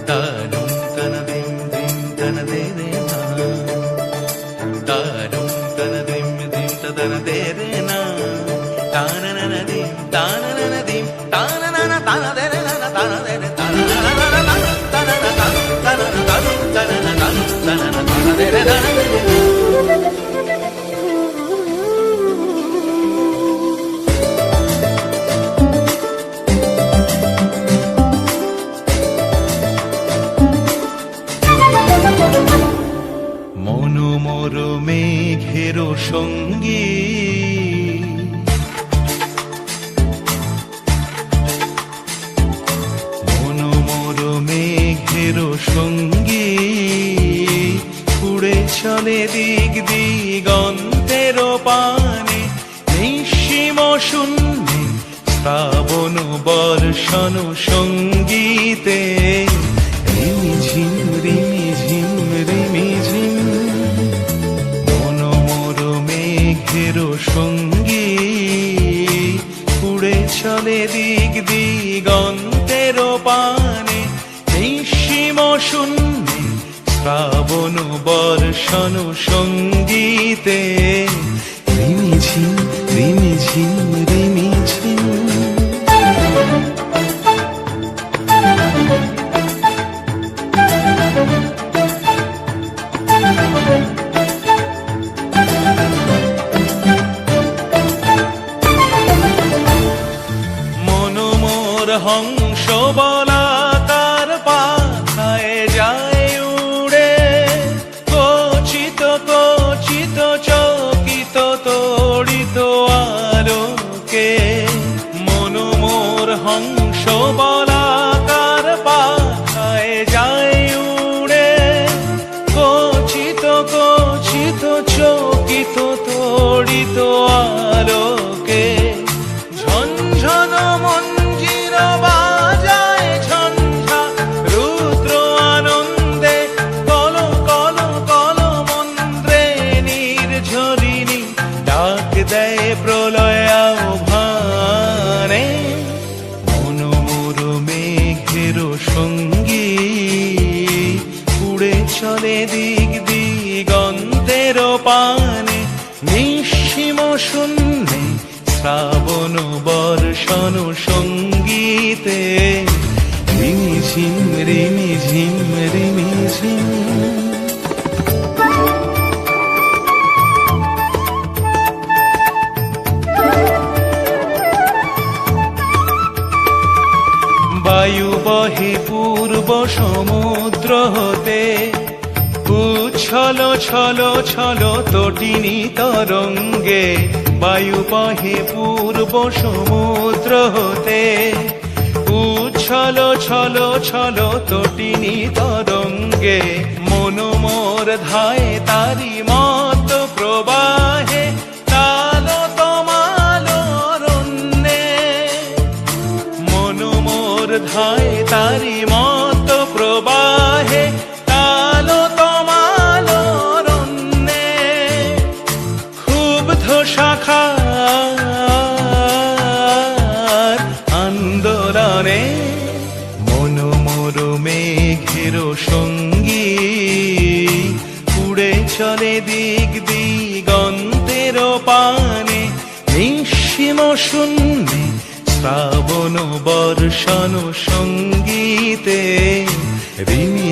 তানুম তানা দিম দিম তানা দে রে না, তানুম তানা দিম দিম তানা দে রে না, তানা না না দিম তানা না না দিম তানা না না তানা দে রে না তানা দে রে তানা না না না তানা না তানা তানা না তানা তানা না তানা না তানা দে রে না। মনোমর মেঘের সঙ্গী মনোমর মেঘের সঙ্গী উড়ে চলে দিক দিগন্তের পানে, নিঃসীম শূন্যে শ্রাবণ বর্ষণ সঙ্গীতে রিমিঝিম রিমিঝিম রিমিঝিম। মনোমর মেঘের সঙ্গী উড়ে চলে দিক দিগন্তের পানে, নিঃসীম শূন্যে শ্রাবণ বর্ষণ সঙ্গীতে রিমিঝিম রিমিঝিম রিমিঝিম। মনোমর হংস বলাকার পাখায় যায় উড়ে, কচিত কচিত চকিত তড়িত আলোকে। মনোমর হংস বলাকার পাখায় যায় উড়ে, কচিত কচিত চকিত তড়িত আলোকে। ঝনঝন মঞ্জির বাজায় ঝঞ্ঝা রুদ্র আনন্দে, কল কল কল মন্ত্রে নির্ঝরিণী ডাক দেয় প্রলয় আহ্বানে। মনোমর মেঘের সঙ্গী উড়ে চলে দিক দিগন্তের পানে, নিঃসীম শূন্যে শ্রাবণ বর্ষণ সঙ্গীতে রিমিঝিম রিমিঝিম রিমিঝিম। বায়ু বহে পূর্ব সমুদ্র হতে, উচ্ছল ছল ছল তটিনী তরঙ্গে। বায়ু বহে পূর্ব সমুদ্র হতে, উচ্ছল ছল ছল তটিনী তরঙ্গে। মনোমর ধায় তারি মত প্রবাহে, তাল তমাল অরণ্যে। মনোমর ধায় তারি মত প্রবাহে, তাল তমাল অরণ্যে। ক্ষুব্ধ শাখার আন্দোলনে মনোমর মেঘের সঙ্গী উড়ে চলে দিক দিগন্তের পানে, নিঃসীম শূন্যে শ্রাবণ বর্ষণ সঙ্গীতে রিমি